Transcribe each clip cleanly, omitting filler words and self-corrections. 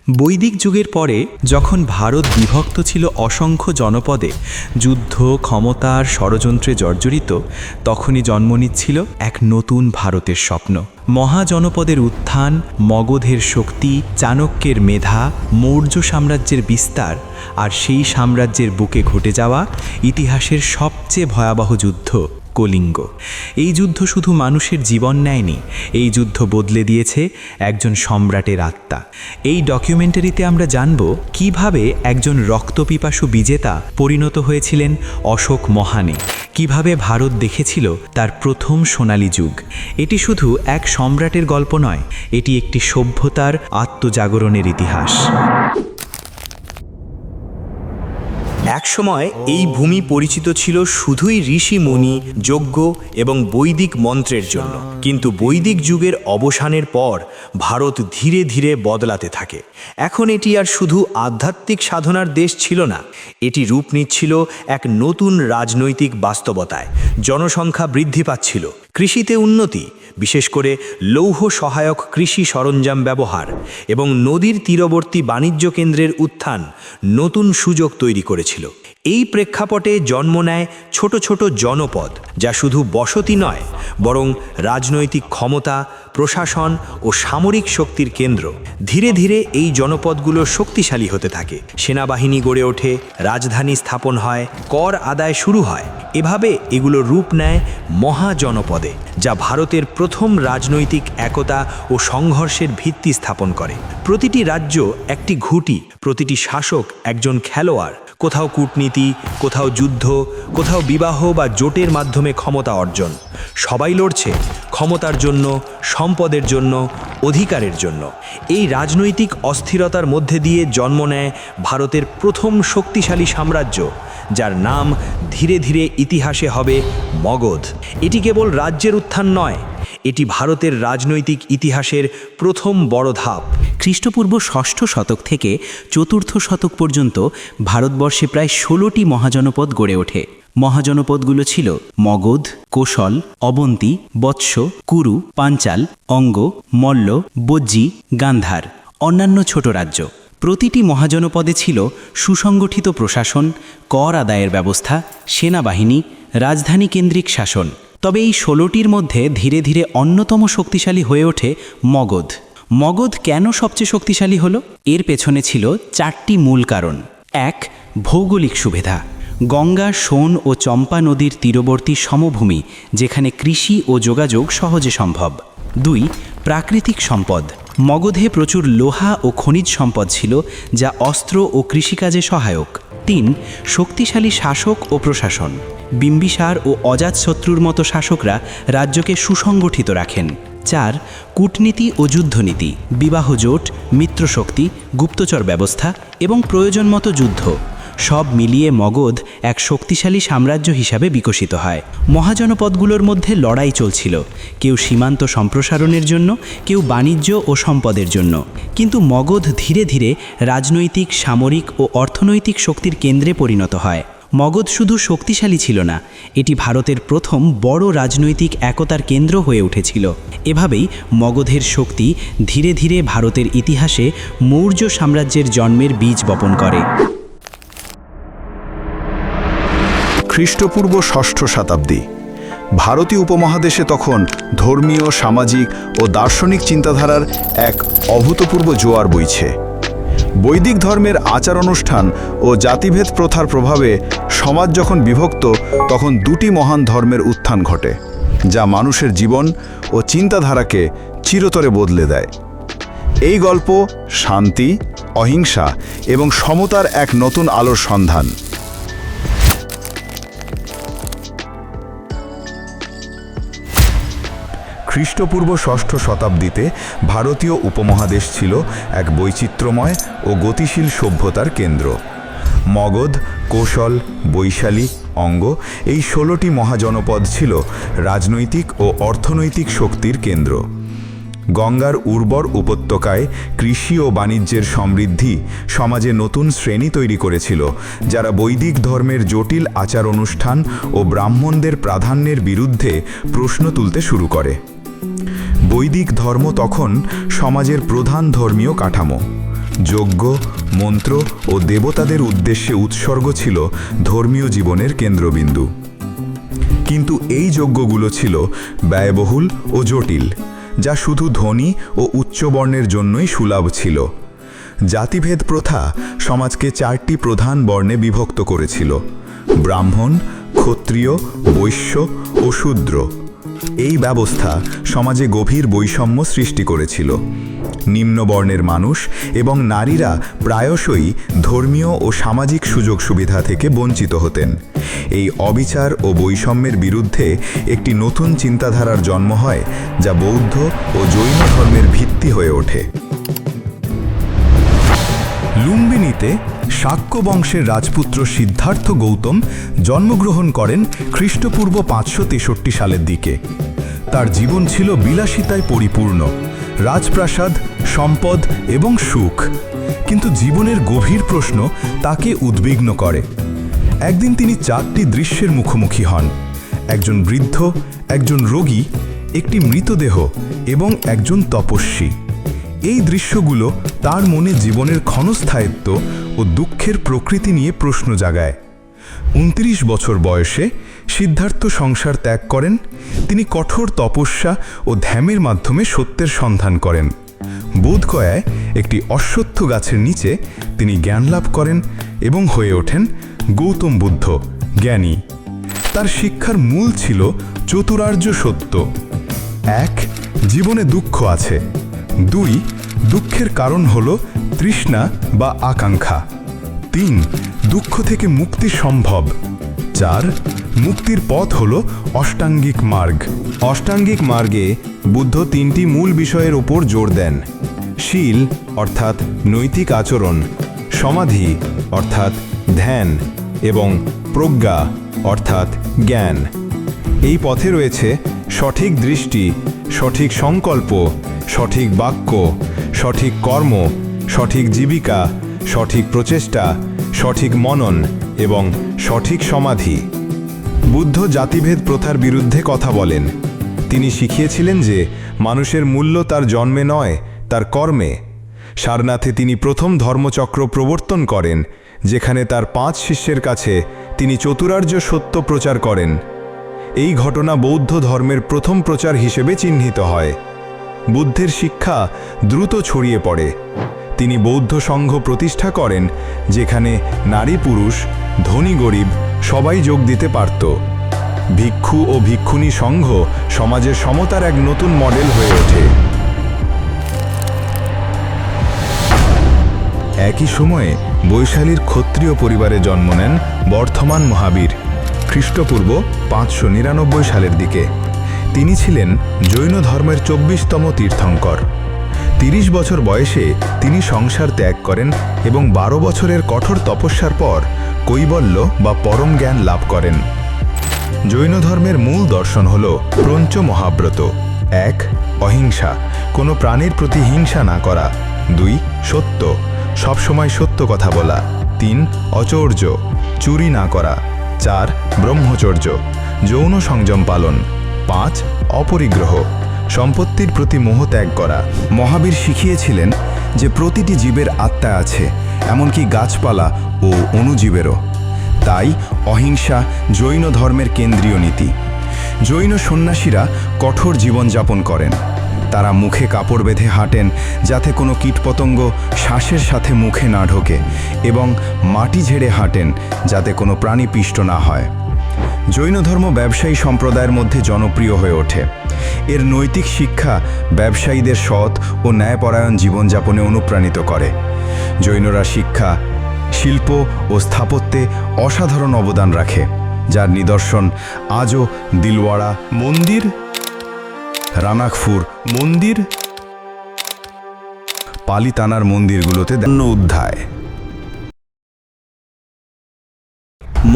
বৈদিক যুগের পরে যখন ভারত বিভক্ত ছিল অসংখ্য জনপদে, যুদ্ধ, ক্ষমতার ষড়যন্ত্রে জর্জরিত, তখনই জন্ম নিচ্ছিল এক নতুন ভারতের স্বপ্ন। মহাজনপদের উত্থান, মগধের শক্তি, চাণক্যের মেধা, মৌর্য সাম্রাজ্যের বিস্তার, আর সেই সাম্রাজ্যের বুকে ঘটে যাওয়া ইতিহাসের সবচেয়ে ভয়াবহ যুদ্ধ, কলিঙ্গ। এই যুদ্ধ শুধু মানুষের জীবন নেয়নি, এই যুদ্ধ বদলে দিয়েছে একজন সম্রাটের আত্মা। এই ডকুমেন্টারিতে আমরা জানব কিভাবে একজন রক্তপিপাসু বিজেতা পরিণত হয়েছিলেন অশোক মহানে, কিভাবে ভারত দেখেছিল তার প্রথম সোনালী যুগ। এটি শুধু এক সম্রাটের গল্প নয়, এটি একটি সভ্যতার আত্মজাগরণের ইতিহাস। একসময় এই ভূমি পরিচিত ছিল শুধুই ঋষি মুনি, যজ্ঞ এবং বৈদিক মন্ত্রের জন্য। কিন্তু বৈদিক যুগের অবসানের পর ভারত ধীরে ধীরে বদলাতে থাকে। এখন এটি আর শুধু আধ্যাত্মিক সাধনার দেশ ছিল না, এটি রূপ নিচ্ছিল এক নতুন রাজনৈতিক বাস্তবতায়। জনসংখ্যা বৃদ্ধি পাচ্ছিল, কৃষিতে উন্নতি, বিশেষ করে লৌহ সহায়ক কৃষি সরঞ্জাম ব্যবহার, এবং নদীর তীরবর্তী বাণিজ্য কেন্দ্রের উত্থান নতুন সুযোগ তৈরি করেছিল। এই প্রেক্ষাপটে জন্ম নেয় ছোট ছোট জনপদ, যা শুধু বসতি নয়, বরং রাজনৈতিক ক্ষমতা, প্রশাসন ও সামরিক শক্তির কেন্দ্র। ধীরে ধীরে এই জনপদগুলো শক্তিশালী হতে থাকে, সেনাবাহিনী গড়ে ওঠে, রাজধানী স্থাপন হয়, কর আদায় শুরু হয়। এভাবে এগুলো রূপ নেয় মহাজনপদে, যা ভারতের প্রথম রাজনৈতিক একতা ও সংঘর্ষের ভিত্তি স্থাপন করে। প্রতিটি রাজ্য একটি ঘুঁটি, প্রতিটি শাসক একজন খেলোয়াড়। কোথাও কূটনীতি, কোথাও যুদ্ধ, কোথাও বিবাহ বা জোটের মাধ্যমে ক্ষমতা অর্জন। সবাই লড়ছে ক্ষমতার জন্য, সম্পদের জন্য, অধিকারের জন্য। এই রাজনৈতিক অস্থিরতার মধ্যে দিয়ে জন্ম নেয় ভারতের প্রথম শক্তিশালী সাম্রাজ্য, যার নাম ধীরে ধীরে ইতিহাসে হবে মগধ। এটি কেবল রাজ্যের উত্থান নয়, এটি ভারতের রাজনৈতিক ইতিহাসের প্রথম বড় ধাপ। খ্রিস্টপূর্ব ষষ্ঠ শতক থেকে চতুর্থ শতক পর্যন্ত ভারতবর্ষে প্রায় 16টি মহাজনপদ গড়ে ওঠে। মহাজনপদগুলো ছিল মগধ, কোশল, অবন্তী, বৎস, কুরু, পাঞ্চাল, অঙ্গ, মল্ল, বজ্জী, গান্ধার, অন্যান্য ছোট রাজ্য। প্রতিটি মহাজনপদে ছিল সুসংগঠিত প্রশাসন, কর আদায়ের ব্যবস্থা, সেনাবাহিনী, রাজধানী কেন্দ্রিক শাসন। তবে এই 16টির মধ্যে ধীরে ধীরে অন্যতম শক্তিশালী হয়ে ওঠে মগধ। মগধ কেন সবচেয়ে শক্তিশালী হলো? এর পেছনে ছিল 4টি মূল কারণ। 1. ভৌগোলিক সুবিধা। গঙ্গা, সোন ও চম্পা নদীর তীরবর্তী সমভূমি, যেখানে কৃষি ও যোগাযোগ সহজে সম্ভব। 2. প্রাকৃতিক সম্পদ। মগধে প্রচুর লোহা ও খনিজ সম্পদ ছিল, যা অস্ত্র ও কৃষিকাজে সহায়ক। 3. শক্তিশালী শাসক ও প্রশাসন। বিম্বিসার ও অজাতশত্রুর মতো শাসকরা রাজ্যকে সুসংগঠিত রাখেন। 4. কূটনীতি ও যুদ্ধনীতি। বিবাহ জোট, মিত্রশক্তি, গুপ্তচর ব্যবস্থা এবং প্রয়োজন মতো যুদ্ধ, সব মিলিয়ে মগধ এক শক্তিশালী সাম্রাজ্য হিসাবে বিকশিত হয়। মহাজনপদগুলোর মধ্যে লড়াই চলছিল, কেউ সীমান্ত সম্প্রসারণের জন্য, কেউ বাণিজ্য ও সম্পদের জন্য। কিন্তু মগধ ধীরে ধীরে রাজনৈতিক, সামরিক ও অর্থনৈতিক শক্তির কেন্দ্রে পরিণত হয়। মগধ শুধু শক্তিশালী ছিল না, এটি ভারতের প্রথম বড় রাজনৈতিক একতার কেন্দ্র হয়ে উঠেছিল। এভাবেই মগধের শক্তি ধীরে ধীরে ভারতের ইতিহাসে মৌর্য সাম্রাজ্যের জন্মের বীজ বপন করে। খ্রিস্টপূর্ব ষষ্ঠ শতাব্দী। ভারতীয় উপমহাদেশে তখন ধর্মীয়, সামাজিক ও দার্শনিক চিন্তাধারার এক অভূতপূর্ব জোয়ার বইছে। বৈদিক ধর্মের আচার অনুষ্ঠান ও জাতিভেদ প্রথার প্রভাবে সমাজ যখন বিভক্ত, তখন 2টি মহান ধর্মের উত্থান ঘটে, যা মানুষের জীবন ও চিন্তাধারাকে চিরতরে বদলে দেয়। এই গল্প শান্তি, অহিংসা এবং সমতার এক নতুন আলোর সন্ধান। খ্রিস্টপূর্ব ষষ্ঠ শতাব্দীতে ভারতীয় উপমহাদেশ ছিল এক বৈচিত্র্যময় ও গতিশীল সভ্যতার কেন্দ্র। মগধ, কোশল, বৈশালী, অঙ্গ এই 16টি মহাজনপদ ছিল রাজনৈতিক ও অর্থনৈতিক শক্তির কেন্দ্র। গঙ্গার উর্বর উপত্যকায় কৃষি ও বাণিজ্যের সমৃদ্ধি সমাজে নতুন শ্রেণী তৈরি করেছিল, যারা বৈদিক ধর্মের জটিল আচার অনুষ্ঠান ও ব্রাহ্মণদের প্রাধান্যের বিরুদ্ধে প্রশ্ন তুলতে শুরু করে। বৈদিক ধর্ম তখন সমাজের প্রধান ধর্মীয় কাঠামো। যজ্ঞ, মন্ত্র ও দেবতাদের উদ্দেশ্যে উৎসর্গ ছিল ধর্মীয় জীবনের কেন্দ্রবিন্দু। কিন্তু এই যজ্ঞগুলো ছিল ব্যয়বহুল ও জটিল, যা শুধু ধনী ও উচ্চবর্ণের জন্যই সুলভ ছিল। জাতিভেদ প্রথা সমাজকে 4টি প্রধান বর্ণে বিভক্ত করেছিল: ব্রাহ্মণ, ক্ষত্রিয়, বৈশ্য ও শূদ্র। এই ব্যবস্থা সমাজে গভীর বৈষম্য সৃষ্টি করেছিল। নিম্নবর্ণের মানুষ এবং নারীরা প্রায়শই ধর্মীয় ও সামাজিক সুযোগ সুবিধা থেকে বঞ্চিত হতেন। এই অবিচার ও বৈষম্যের বিরুদ্ধে একটি নতুন চিন্তাধারার জন্ম হয়, যা বৌদ্ধ ও জৈন ধর্মের ভিত্তি হয়ে ওঠে। লুম্বিনীতে শাক্য বংশের রাজপুত্র সিদ্ধার্থ গৌতম জন্মগ্রহণ করেন খ্রিস্টপূর্ব 563 সালের দিকে। তার জীবন ছিল বিলাসিতায় পরিপূর্ণ, রাজপ্রাসাদ, সম্পদ এবং সুখ। কিন্তু জীবনের গভীর প্রশ্ন তাকে উদ্বিগ্ন করে। একদিন তিনি 4টি দৃশ্যের মুখোমুখি হন: একজন বৃদ্ধ, একজন রোগী, একটি মৃতদেহ এবং একজন তপস্বী। এই দৃশ্যগুলো তার মনে জীবনের ক্ষণস্থায়িত্ব ও দুঃখের প্রকৃতি নিয়ে প্রশ্ন জাগায়। 29 বছর বয়সে সিদ্ধার্থ সংসার ত্যাগ করেন। তিনি কঠোর তপস্যা ও ধ্যানের মাধ্যমে সত্যের সন্ধান করেন। বোধগয়ায় একটি অশ্বত্থ গাছের নিচে তিনি জ্ঞান লাভ করেন এবং হয়ে ওঠেন গৌতম বুদ্ধ, জ্ঞানী। তার শিক্ষার মূল ছিল চতুরার্য সত্য: 1. জীবনে দুঃখ আছে। 2. দুঃখের কারণ হল তৃষ্ণা বা আকাঙ্ক্ষা। 3. দুঃখ থেকে মুক্তি সম্ভব। 4. মুক্তির পথ হল অষ্টাঙ্গিক মার্গ। অষ্টাঙ্গিক মার্গে বুদ্ধ 3টি মূল বিষয়ের উপর জোর দেন: শীল অর্থাৎ নৈতিক আচরণ, সমাধি অর্থাৎ ধ্যান এবং প্রজ্ঞা অর্থাৎ জ্ঞান। এই পথে রয়েছে সঠিক দৃষ্টি, সঠিক সংকল্প, সঠিক বাক্য, সঠিক কর্ম, সঠিক জীবিকা, সঠিক প্রচেষ্টা, সঠিক মনন এবং সঠিক সমাধি। বুদ্ধ জাতিভেদ প্রথার বিরুদ্ধে কথা বলেন। তিনি শিখিয়েছিলেন যে মানুষের মূল্য তার জন্মে নয়, তার কর্মে। সারনাথে তিনি প্রথম ধর্মচক্র প্রবর্তন করেন, যেখানে তার 5 শিষ্যের কাছে তিনি চতুরার্য সত্য প্রচার করেন। এই ঘটনা বৌদ্ধ ধর্মের প্রথম প্রচার হিসেবে চিহ্নিত হয়। বুদ্ধের শিক্ষা দ্রুত ছড়িয়ে পড়ে। তিনি বৌদ্ধ সংঘ প্রতিষ্ঠা করেন, যেখানে নারী পুরুষ, ধনী গরিব সবাই যোগ দিতে পারত। ভিক্ষু ও ভিক্ষুণী সংঘ সমাজের সমতার এক নতুন মডেল হয়ে ওঠে। একই সময়ে বৈশালীর ক্ষত্রিয় পরিবারে জন্ম নেন বর্ধমান মহাবীর, খ্রিস্টপূর্ব 599 সালের দিকে। তিনি ছিলেন জৈন ধর্মের 24তম তীর্থঙ্কর। 30 বছর বয়সে তিনি সংসার ত্যাগ করেন এবং 12 বছরের কঠোর তপস্যার পর কৈবল্য বা পরম জ্ঞান লাভ করেন। জৈন ধর্মের মূল দর্শন হল পঞ্চ মহাব্রত: 1. অহিংসা, কোনো প্রাণীর প্রতি হিংসা না করা। 2. সত্য, সবসময় সত্য কথা বলা। 3. অচৌর্য, চুরি না করা। 4. ব্রহ্মচর্য, যৌন সংযম পালন। 5. অপরিগ্রহ, সম্পত্তির প্রতি মোহ ত্যাগ করা। মহাবীর শিখিয়েছিলেন যে প্রতিটি জীবের আত্মা আছে, এমনকি গাছপালা ও অণুজীবেরও। তাই অহিংসা জৈন ধর্মের কেন্দ্রীয় নীতি। জৈন সন্ন্যাসীরা কঠোর জীবনযাপন করেন। তারা মুখে কাপড় বেঁধে হাঁটেন, যাতে কোনো কীটপতঙ্গ শ্বাসের সাথে মুখে না ঢোকে, এবং মাটি ঝেড়ে হাঁটেন, যাতে কোনো প্রাণী পিষ্ট না হয়। জৈন ধর্ম ব্যবসায়ী সম্প্রদায়ের মধ্যে জনপ্রিয় হয়ে ওঠে। এর নৈতিক শিক্ষা ব্যবসায়ীদের সৎ ও ন্যায়পরায়ণ জীবনযাপনে অনুপ্রাণিত করে। জৈনরা শিক্ষা, শিল্প ও স্থাপত্যে অসাধারণ অবদান রাখে, যার নিদর্শন আজও দিলওয়াড়া মন্দির, রানাকপুর মন্দির, পালিতানার মন্দিরগুলোতে অধ্যায়।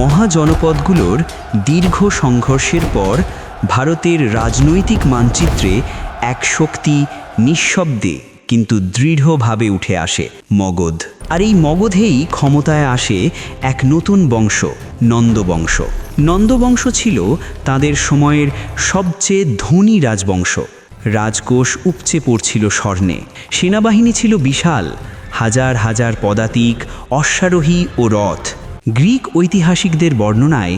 মহাজনপদগুলোর দীর্ঘ সংঘর্ষের পর ভারতের রাজনৈতিক মানচিত্রে এক শক্তি নিঃশব্দে কিন্তু দৃঢ়ভাবে উঠে আসে: মগধ। আর এই মগধেই ক্ষমতায় আসে এক নতুন বংশ, নন্দবংশ। নন্দবংশ ছিল তাদের সময়ের সবচেয়ে ধনী রাজবংশ। রাজকোষ উপচে পড়ছিল স্বর্ণে, সেনাবাহিনী ছিল বিশাল, হাজার হাজার পদাতিক, অশ্বারোহী ও রথ। গ্রিক ঐতিহাসিকদের বর্ণনায়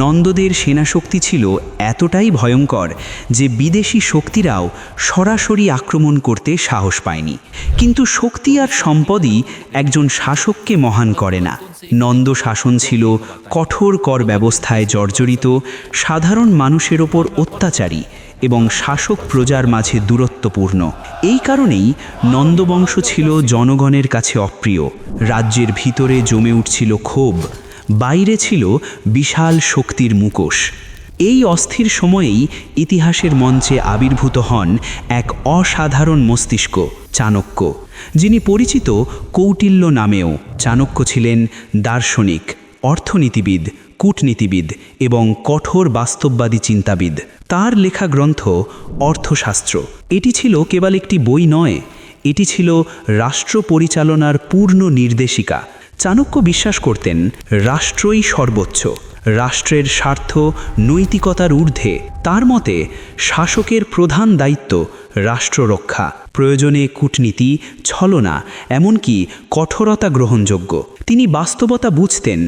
নন্দদের সেনাশক্তি ছিল এতটাই ভয়ঙ্কর যে বিদেশি শক্তিরাও সরাসরি আক্রমণ করতে সাহস পায়নি। কিন্তু শক্তি আর সম্পদই একজন শাসককে মহান করে না। নন্দ শাসন ছিল কঠোর কর ব্যবস্থায় জর্জরিত, সাধারণ মানুষের ওপর অত্যাচারী এবং শাসক প্রজার মাঝে দূরত্বপূর্ণ। এই কারণেই নন্দবংশ ছিল জনগণের কাছে অপ্রিয়। রাজ্যের ভিতরে জমে উঠছিল ক্ষোভ, বাইরে ছিল বিশাল শক্তির মুখোশ। এই অস্থির সময়েই ইতিহাসের মঞ্চে আবির্ভূত হন এক অসাধারণ মস্তিষ্ক, চাণক্য, যিনি পরিচিত কৌটিল্য নামেও। চাণক্য ছিলেন দার্শনিক, অর্থনীতিবিদ, কূটনীতিবিদ এবং কঠোর বাস্তববাদী চিন্তাবিদ। তার লেখা গ্রন্থ অর্থশাস্ত্র এটি ছিল কেবল একটি বই নয়, এটি ছিল রাষ্ট্র পরিচালনার পূর্ণ নির্দেশিকা। চাণক্য বিশ্বাস করতেন রাষ্ট্রই সর্বোচ্চ, রাষ্ট্রের স্বার্থ নৈতিকতার ঊর্ধ্বে। তার মতে শাসকের প্রধান দায়িত্ব রাষ্ট্র রক্ষা, প্রয়োজনে কূটনীতি, ছলনা, এমনকি কঠোরতা গ্রহণযোগ্য। তিনি বাস্তবতা বুঝতেন,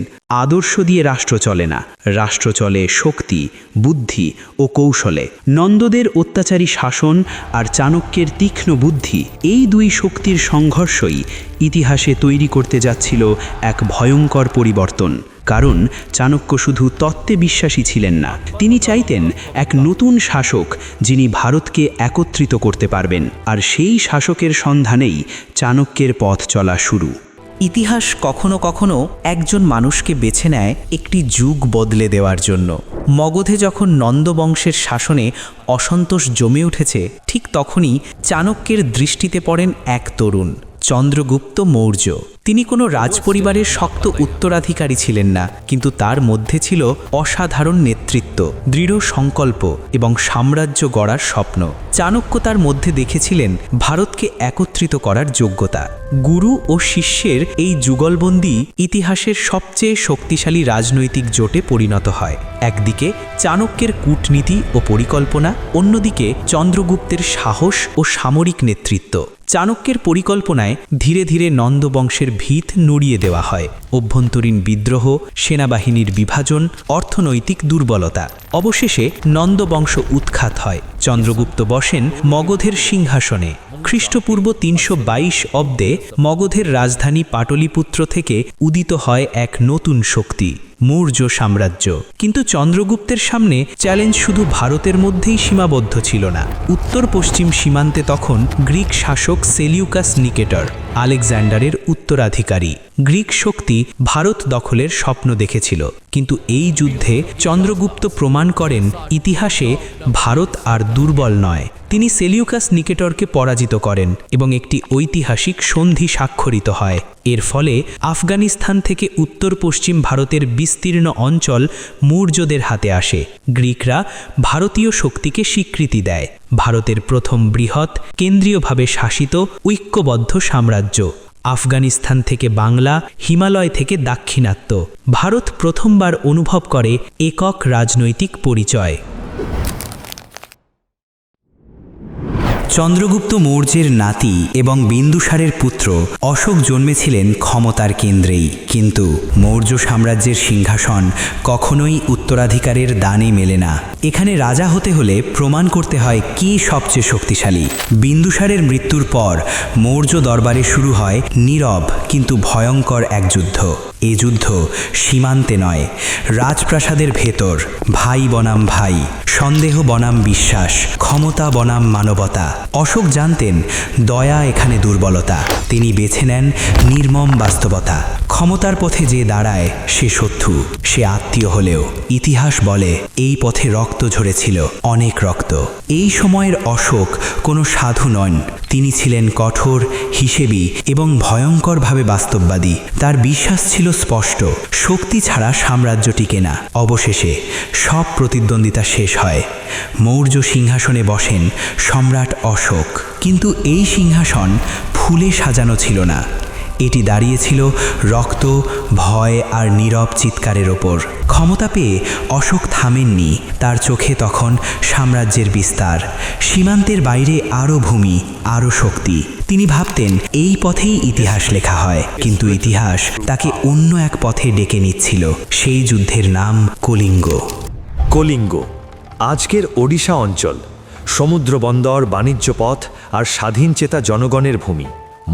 আদর্শ দিয়ে রাষ্ট্র চলে না, রাষ্ট্র চলে শক্তি, বুদ্ধি ও কৌশলে। নন্দদের অত্যাচারী শাসন আর চাণক্যের তীক্ষ্ণ বুদ্ধি, এই দুই শক্তির সংঘর্ষই ইতিহাসে তৈরি করতে যাচ্ছিল এক ভয়ঙ্কর পরিবর্তন। কারণ চাণক্য শুধু তত্ত্বে বিশ্বাসী ছিলেন না, তিনি চাইতেন এক নতুন শাসক যিনি ভারতকে একত্রিত করতে পারবেন। আর সেই শাসকের সন্ধানেই চাণক্যের পথ চলা শুরু। ইতিহাস কখনো কখনো একজন মানুষকে বেছে নেয় একটি যুগ বদলে দেওয়ার জন্য। মগধে যখন নন্দবংশের শাসনে অসন্তোষ জমে উঠেছে, ঠিক তখনই চাণক্যের দৃষ্টিতে পড়েন এক তরুণ, চন্দ্রগুপ্ত মৌর্য। তিনি কোনো রাজপরিবারের শক্ত উত্তরাধিকারী ছিলেন না, কিন্তু তার মধ্যে ছিল অসাধারণ নেতৃত্ব, দৃঢ় সংকল্প এবং সাম্রাজ্য গড়ার স্বপ্ন। চাণক্য তার মধ্যে দেখেছিলেন ভারতকে একত্রিত করার যোগ্যতা। গুরু ও শিষ্যের এই যুগলবন্দি ইতিহাসের সবচেয়ে শক্তিশালী রাজনৈতিক জোটে পরিণত হয়। একদিকে চাণক্যের কূটনীতি ও পরিকল্পনা, অন্যদিকে চন্দ্রগুপ্তের সাহস ও সামরিক নেতৃত্ব। চাণক্যের পরিকল্পনায় ধীরে ধীরে নন্দবংশের ভিত নুড়িয়ে দেওয়া হয়। অভ্যন্তরীণ বিদ্রোহ, সেনাবাহিনীর বিভাজন, অর্থনৈতিক দুর্বলতা। অবশেষে নন্দবংশ উৎখাত হয়। চন্দ্রগুপ্ত বসেন মগধের সিংহাসনে। খ্রিস্টপূর্ব ৩২২ অব্দে মগধের রাজধানী পাটলিপুত্র থেকে উদিত হয় এক নতুন শক্তি, মৌর্য সাম্রাজ্য। কিন্তু চন্দ্রগুপ্তের সামনে চ্যালেঞ্জ শুধু ভারতের মধ্যেই সীমাবদ্ধ ছিল না। উত্তর পশ্চিম সীমান্তে তখন গ্রিক শাসক সেলিউকাস নিকেটর, আলেকজান্ডারের উত্তরাধিকারী। গ্রিক শক্তি ভারত দখলের স্বপ্ন দেখেছিল, কিন্তু এই যুদ্ধে চন্দ্রগুপ্ত প্রমাণ করেন ইতিহাসে ভারত আর দুর্বল নয়। তিনি সেলিউকাস নিকেটরকে পরাজিত করেন এবং একটি ঐতিহাসিক সন্ধি স্বাক্ষরিত হয়। এর ফলে আফগানিস্তান থেকে উত্তর পশ্চিম ভারতের বিস্তীর্ণ অঞ্চল মৌর্যদের হাতে আসে। গ্রিকরা ভারতীয় শক্তিকে স্বীকৃতি দেয়। ভারতের প্রথম বৃহৎ, কেন্দ্রীয়ভাবে শাসিত ঐক্যবদ্ধ সাম্রাজ্য। আফগানিস্তান থেকে বাংলা, হিমালয় থেকে দাক্ষিণাত্য, ভারত প্রথমবার অনুভব করে একক রাজনৈতিক পরিচয়। চন্দ্রগুপ্ত মৌর্যের নাতি এবং বিন্দুসারের পুত্র অশোক জন্মেছিলেন ক্ষমতার কেন্দ্রেই। কিন্তু মৌর্য সাম্রাজ্যের সিংহাসন কখনোই উত্তরাধিকারের দানে মেলে না। এখানে রাজা হতে হলে প্রমাণ করতে হয় কে সবচেয়ে শক্তিশালী। বিন্দুসারের মৃত্যুর পর মৌর্য দরবারে শুরু হয় নীরব কিন্তু ভয়ঙ্কর এক যুদ্ধ। এ যুদ্ধ সীমান্তে নয়, রাজপ্রাসাদের ভেতর। ভাই বনাম ভাই, সন্দেহ বনাম বিশ্বাস, ক্ষমতা বনাম মানবতা। অশোক জানতেন দয়া এখানে দুর্বলতা। তিনি বেছে নেন নির্মম বাস্তবতা। ক্ষমতার পথে যে দাঁড়ায় সে শত্রু, সে আত্মীয় হলেও। ইতিহাস বলে এই পথে রক্ত ঝরেছিল, অনেক রক্ত। এই সময়ের অশোক কোনো সাধু নন, তিনি ছিলেন কঠোর, হিসেবি এবং ভয়ঙ্করভাবে বাস্তববাদী। তার বিশ্বাস ছিল স্পষ্ট, শক্তি ছাড়া সাম্রাজ্য টিকে না। অবশেষে সব প্রতিদ্বন্দ্বিতা শেষ হয়। মৌর্য সিংহাসনে বসেন সম্রাট অশোক। কিন্তু এই সিংহাসন ফুলে সাজানো ছিল না, এটি দাঁড়িয়েছিল রক্ত, ভয় আর নীরব চিৎকারের ওপর। ক্ষমতা পেয়ে অশোক থামেননি। তার চোখে তখন সাম্রাজ্যের বিস্তার, সীমান্তের বাইরে আরও ভূমি, আরও শক্তি। তিনি ভাবতেন এই পথেই ইতিহাস লেখা হয়, কিন্তু ইতিহাস তাকে অন্য এক পথে ডেকে নিচ্ছিল। সেই যুদ্ধের নাম কলিঙ্গ। কলিঙ্গ আজকের ওড়িশা অঞ্চল, সমুদ্র বন্দর, বাণিজ্য পথ আর স্বাধীনচেতা জনগণের ভূমি।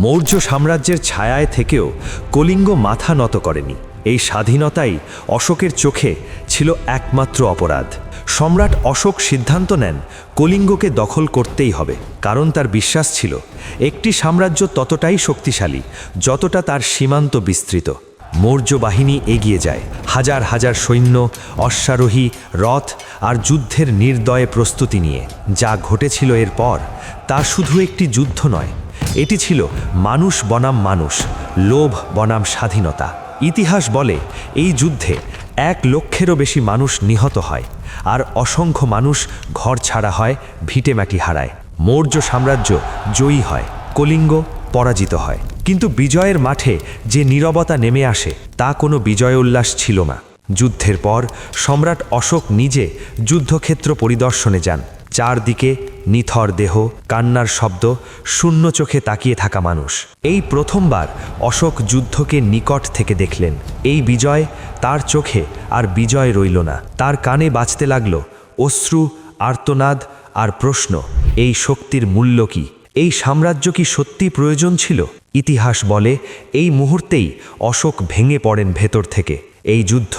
মৌর্য সাম্রাজ্যের ছায়ায় থেকেও কলিঙ্গ মাথা নত করেনি। এই স্বাধীনতাই অশোকের চোখে ছিল একমাত্র অপরাধ। সম্রাট অশোক সিদ্ধান্ত নেন কলিঙ্গকে দখল করতেই হবে, কারণ তার বিশ্বাস ছিল একটি সাম্রাজ্য ততটাই শক্তিশালী যতটা তার সীমান্ত বিস্তৃত। মৌর্য বাহিনী এগিয়ে যায়, হাজার হাজার সৈন্য, অশ্বারোহী, রথ আর যুদ্ধের নির্দয় প্রস্তুতি নিয়ে। যা ঘটেছিল এরপর তা শুধু একটি যুদ্ধ নয়, এটি ছিল মানুষ বনাম মানুষ, লোভ বনাম স্বাধীনতা। ইতিহাস বলে এই যুদ্ধে 1 লক্ষেরও বেশি মানুষ নিহত হয় আর অসংখ্য মানুষ ঘর ছাড়া হয়, ভিটেমাটি হারায়। মৌর্য সাম্রাজ্য জয়ী হয়, কলিঙ্গ পরাজিত হয়। কিন্তু বিজয়ের মাঠে যে নীরবতা নেমে আসে তা কোনো বিজয় উল্লাস ছিল না। যুদ্ধের পর সম্রাট অশোক নিজে যুদ্ধক্ষেত্র পরিদর্শনে যান। চারদিকে নিথর দেহ, কান্নার শব্দ, শূন্য চোখে তাকিয়ে থাকা মানুষ। এই প্রথমবার অশোক যুদ্ধকে নিকট থেকে দেখলেন। এই বিজয় তার চোখে আর বিজয় রইল না, তার কানে বাজতে লাগল অশ্রু, আর্তনাদ আর প্রশ্ন, এই শক্তির মূল্য কি? এই সাম্রাজ্য কি সত্যি প্রয়োজন ছিল? ইতিহাস বলে এই মুহূর্তেই অশোক ভেঙে পড়েন ভেতর থেকে। এই যুদ্ধ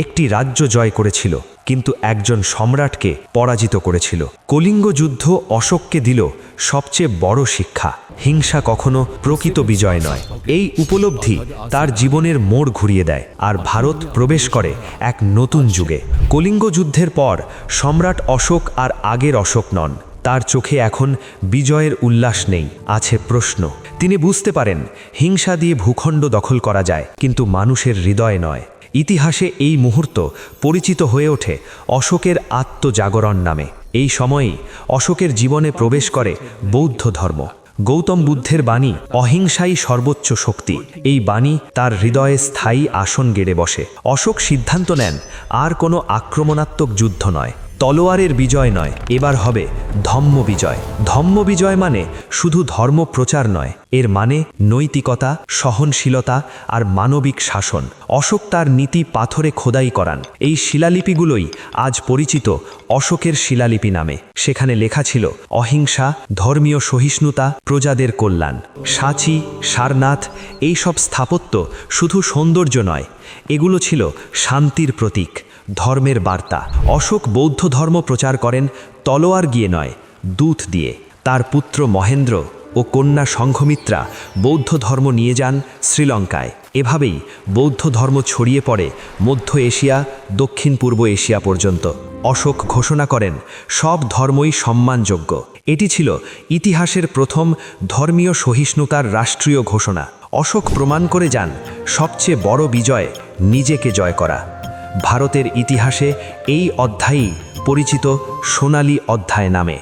একটি রাজ্য জয় করেছিল, কিন্তু একজন সম্রাটকে পরাজিত করেছিল। কলিঙ্গ যুদ্ধ অশোককে দিল সবচেয়ে বড় শিক্ষা: হিংসা কখনো প্রকৃত বিজয় নয়। এই উপলব্ধি তার জীবনের মোড় ঘুরিয়ে দেয়, আর ভারত প্রবেশ করে এক নতুন যুগে। কলিঙ্গ যুদ্ধের পর সম্রাট অশোক আর আগের অশোক নন। তার চোখে এখন বিজয়ের উল্লাস নেই, আছে প্রশ্ন। তিনি বুঝতে পারেন হিংসা দিয়ে ভূখণ্ড দখল করা যায়, কিন্তু মানুষের হৃদয় নয়। ইতিহাসে এই মুহূর্ত পরিচিত হয়ে ওঠে অশোকের আত্মজাগরণ নামে। এই সময়েই অশোকের জীবনে প্রবেশ করে বৌদ্ধ ধর্ম। গৌতম বুদ্ধের বাণী অহিংসাই সর্বোচ্চ শক্তি। এই বাণী তার হৃদয়ে স্থায়ী আসন গেড়ে বসে। অশোক সিদ্ধান্ত নেন আর কোনো আক্রমণাত্মক যুদ্ধ নয়, তলোয়ারের বিজয় নয়, এবার হবে ধম্ম বিজয়। ধম্ম বিজয় মানে শুধু ধর্ম প্রচার নয়, এর মানে নৈতিকতা, সহনশীলতা আর মানবিক শাসন। অশোক তার নীতি পাথরে খোদাই করান। এই শিলালিপিগুলোই আজ পরিচিত অশোকের শিলালিপি নামে। সেখানে লেখা ছিল অহিংসা, ধর্মীয় সহিষ্ণুতা, প্রজাদের কল্যাণ। সাঁচি, সারনাথ, এইসব স্থাপত্য শুধু সৌন্দর্য নয়, এগুলো ছিল শান্তির প্রতীক, ধর্মের বার্তা। অশোক বৌদ্ধ ধর্ম প্রচার করেন তলোয়ার গিয়ে নয়, দূত দিয়ে। তার পুত্র মহেন্দ্র ও কন্যা সংঘমিত্রা বৌদ্ধ ধর্ম নিয়ে যান শ্রীলঙ্কায়। এভাবেই বৌদ্ধ ধর্ম ছড়িয়ে পড়ে মধ্য এশিয়া, দক্ষিণ পূর্ব এশিয়া পর্যন্ত। অশোক ঘোষণা করেন সব ধর্মই সম্মানযোগ্য। এটি ছিল ইতিহাসের প্রথম ধর্মীয় সহিষ্ণুতার রাষ্ট্রীয় ঘোষণা। অশোক প্রমাণ করে যান সবচেয়ে বড় বিজয় নিজেকে জয় করা। ভারতের ইতিহাসে এই অধ্যায়ই পরিচিত সোনালী অধ্যায় নামে।